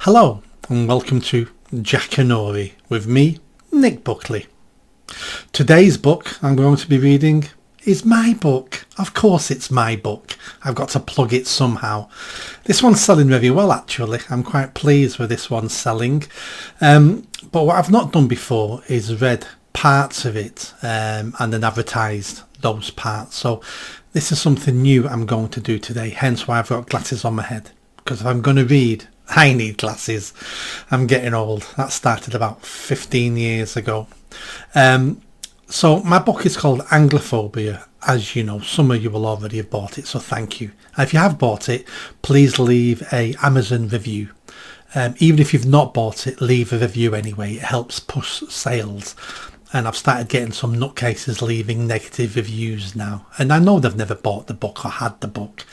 Hello and welcome to Jack and Ori with me, Nick Buckley. Today's book I'm going to be reading is my book. Of course it's my book. I've got to plug it somehow. This one's selling very well actually. I'm quite pleased with this one selling. But what I've not done before is read parts of it and then advertised those parts. So this is something new I'm going to do today, hence why I've got glasses on my head. Because if I'm going to read, I need glasses. I'm getting old. That started about 15 years ago. So my book is called Anglophobia. As you know, some of you will already have bought it, so thank you. And if you have bought it, please leave a Amazon review. Even if you've not bought it, leave a review anyway. It helps push sales. And I've started getting some nutcases leaving negative reviews now. And I know they've never bought the book or had the book.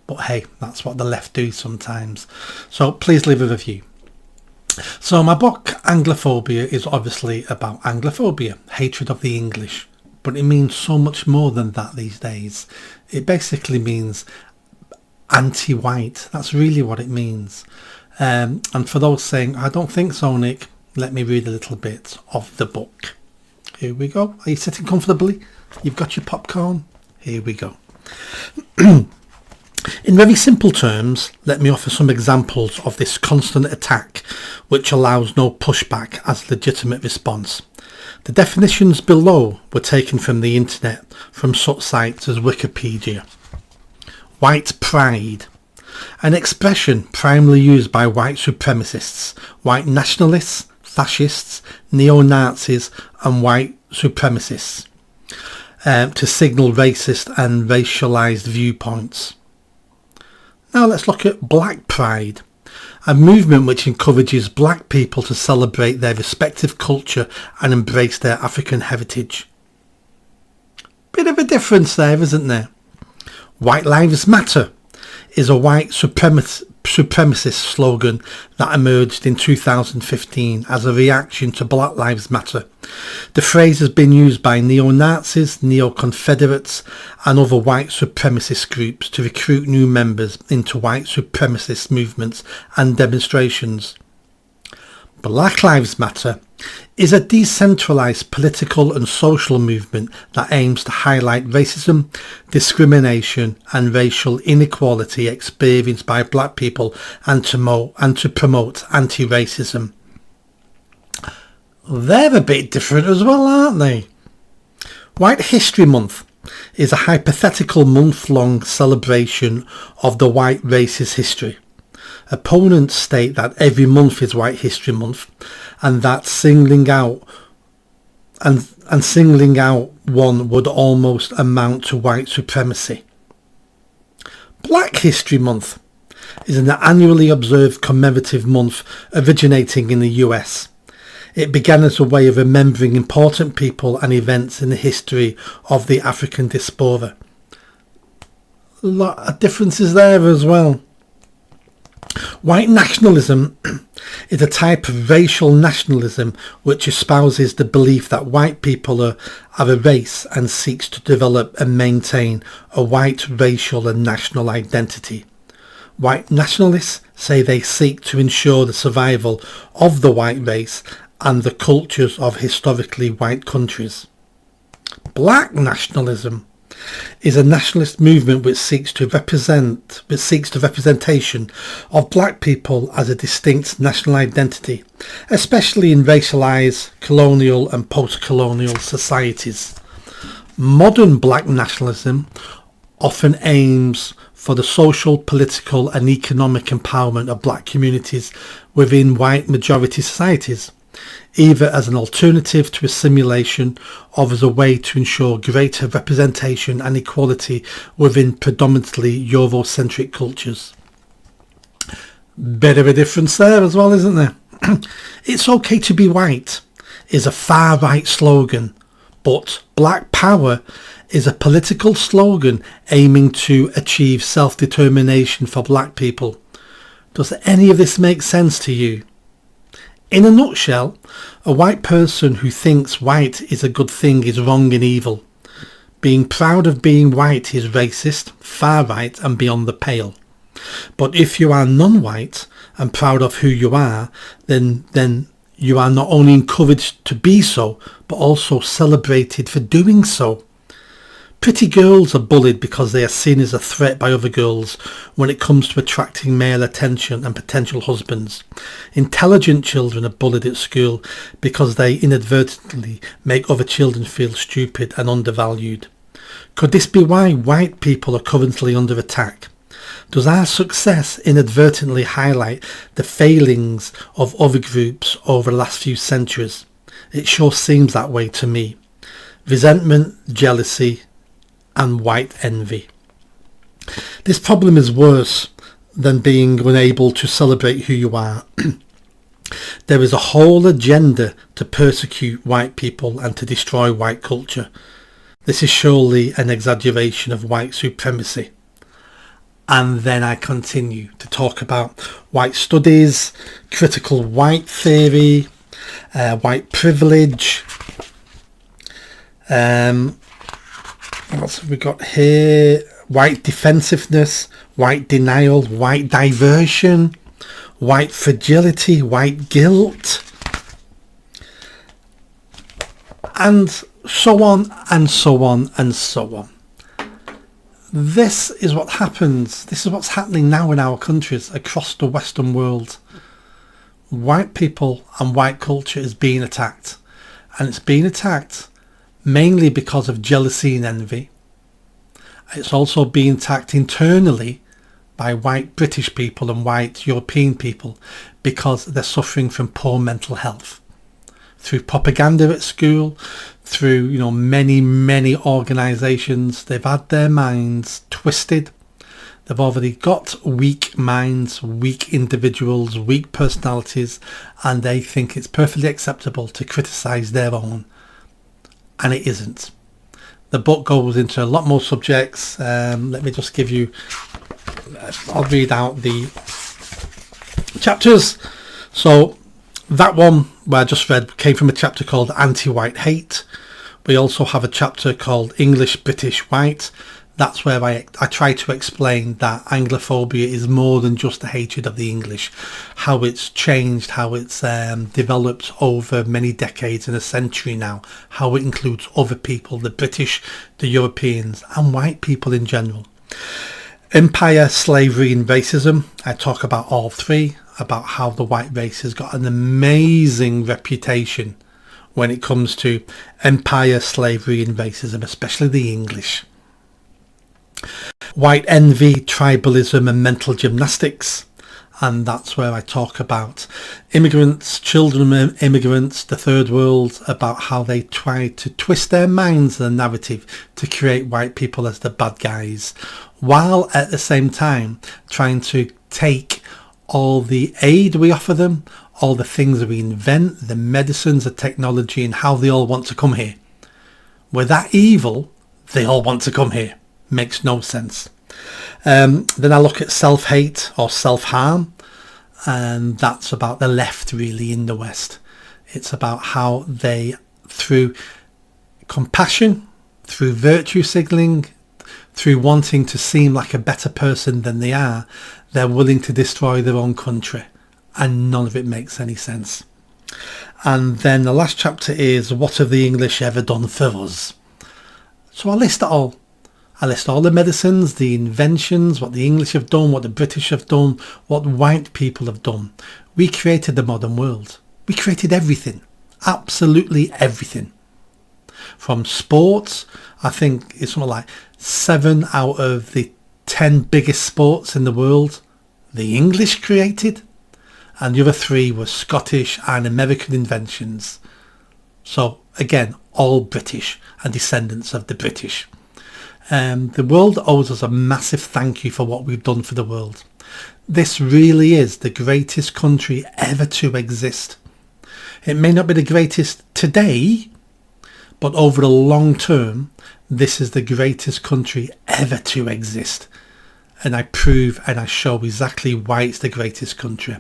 But hey, that's what the left do sometimes. So please leave a review. So my book, Anglophobia, is obviously about Anglophobia, hatred of the English. But it means so much more than that these days. It basically means anti-white. That's really what it means. And for those saying, I don't think so, Nick, let me read a little bit of the book. Here we go. Are you sitting comfortably? You've got your popcorn? Here we go. In very simple terms, let me offer some examples of this constant attack which allows no pushback as legitimate response. The definitions below were taken from the internet from such sites as Wikipedia. White pride, an expression primarily used by white supremacists, white nationalists, fascists, neo-Nazis and white supremacists to signal racist and racialised viewpoints. Now let's look at Black Pride, a movement which encourages black people to celebrate their respective culture and embrace their African heritage. Bit of a difference there, isn't there? White Lives Matter is a white supremacist slogan that emerged in 2015 as a reaction to Black Lives Matter. The phrase has been used by neo-Nazis, neo-Confederates and other white supremacist groups to recruit new members into white supremacist movements and demonstrations. Black Lives Matter is a decentralised political and social movement that aims to highlight racism, discrimination and racial inequality experienced by black people and to promote anti-racism. They're a bit different as well, aren't they? White History Month is a hypothetical month-long celebration of the white race's history. Opponents state that every month is White History Month and that singling out one would almost amount to white supremacy. Black History Month is an annually observed commemorative month originating in the US. It began as a way of remembering important people and events in the history of the African diaspora. A lot of differences there as well. White nationalism is a type of racial nationalism which espouses the belief that white people are a race and seeks to develop and maintain a white racial and national identity. White nationalists say they seek to ensure the survival of the white race and the cultures of historically white countries. Black nationalism is a nationalist movement which seeks the representation of black people as a distinct national identity, especially in racialised, colonial and post-colonial societies. Modern black nationalism often aims for the social, political and economic empowerment of black communities within white majority societies, either as an alternative to assimilation or as a way to ensure greater representation and equality within predominantly Eurocentric cultures. Bit of a difference there as well, isn't there? It's okay to be white is a far-right slogan, but Black Power is a political slogan aiming to achieve self-determination for black people. Does any of this make sense to you? In a nutshell, a white person who thinks white is a good thing is wrong and evil. Being proud of being white is racist, far right and beyond the pale. But if you are non-white and proud of who you are, then you are not only encouraged to be so, but also celebrated for doing so. Pretty girls are bullied because they are seen as a threat by other girls when it comes to attracting male attention and potential husbands. Intelligent children are bullied at school because they inadvertently make other children feel stupid and undervalued. Could this be why white people are currently under attack? Does our success inadvertently highlight the failings of other groups over the last few centuries? It sure seems that way to me. Resentment, jealousy, and white envy. This problem is worse than being unable to celebrate who you are. There is a whole agenda to persecute white people and to destroy white culture. This is surely an exaggeration of white supremacy. And then I continue to talk about white studies, critical white theory, white privilege. What have we got here? White defensiveness, white denial, white diversion, white fragility, white guilt, and so on and so on and so on. This is what happens. This is what's happening now in our countries across the Western world. White people and white culture is being attacked, and it's being attacked mainly because of jealousy and envy. It's also being attacked internally by white British people and white European people because they're suffering from poor mental health. Through propaganda at school, through many organisations, they've had their minds twisted. They've already got weak minds, weak individuals, weak personalities, and they think it's perfectly acceptable to criticise their own. And it isn't. The book goes into a lot more subjects. Let me just give you, I'll read out the chapters. So that one where I just read came from a chapter called Anti-White Hate. We also have a chapter called English British White. That's where I try to explain that Anglophobia is more than just the hatred of the English, how it's changed, how it's developed over many decades and a century now, how it includes other people, the British, the Europeans and white people in general. Empire, slavery and racism. I talk about all three, about how the white race has got an amazing reputation when it comes to empire, slavery and racism, especially the English. White envy, tribalism and mental gymnastics, and that's where I talk about immigrants, children of immigrants, the third world, about how they try to twist their minds and the narrative to create white people as the bad guys, while at the same time trying to take all the aid we offer them, all the things that we invent, the medicines, the technology, and how they all want to come here. We're that evil, they all want to come here. Makes no sense. Then I look at self-hate or self-harm, and that's about the left really in the West. It's about how they, through compassion, through virtue signalling, through wanting to seem like a better person than they are, they're willing to destroy their own country, and none of it makes any sense. And then the last chapter is, what have the English ever done for us? So I list it all. I list all the medicines, the inventions, what the English have done, what the British have done, what white people have done. We created the modern world. We created everything. Absolutely everything. From sports, I think it's something like 7 out of the 10 biggest sports in the world, the English created. And the other 3 were Scottish and American inventions. So again, all British and descendants of the British. The world owes us a massive thank you for what we've done for the world. This really is the greatest country ever to exist. It may not be the greatest today, but over the long term, this is the greatest country ever to exist. And I prove and I show exactly why it's the greatest country.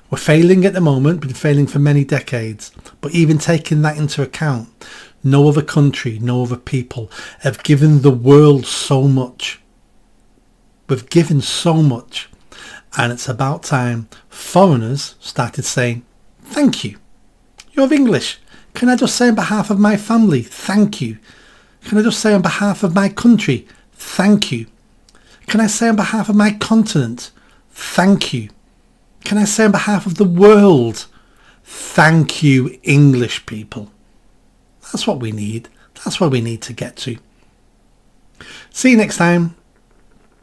We're failing at the moment, been failing for many decades, but even taking that into account, no other country, no other people have given the world so much. We've given so much. And it's about time foreigners started saying, thank you. You're English. Can I just say on behalf of my family, thank you? Can I just say on behalf of my country, thank you? Can I say on behalf of my continent, thank you? Can I say on behalf of the world, thank you, English people? That's what we need. That's where we need to get to. See you next time.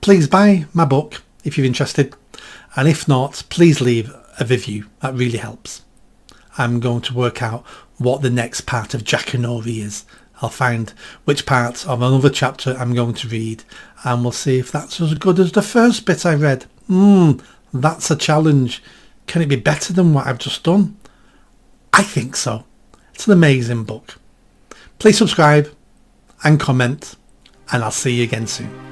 Please buy my book if you're interested. And if not, please leave a review. That really helps. I'm going to work out what the next part of Jackanory is. I'll find which part of another chapter I'm going to read, and we'll see if that's as good as the first bit I read. That's a challenge. Can it be better than what I've just done? I think so. It's an amazing book. Please subscribe and comment, and I'll see you again soon.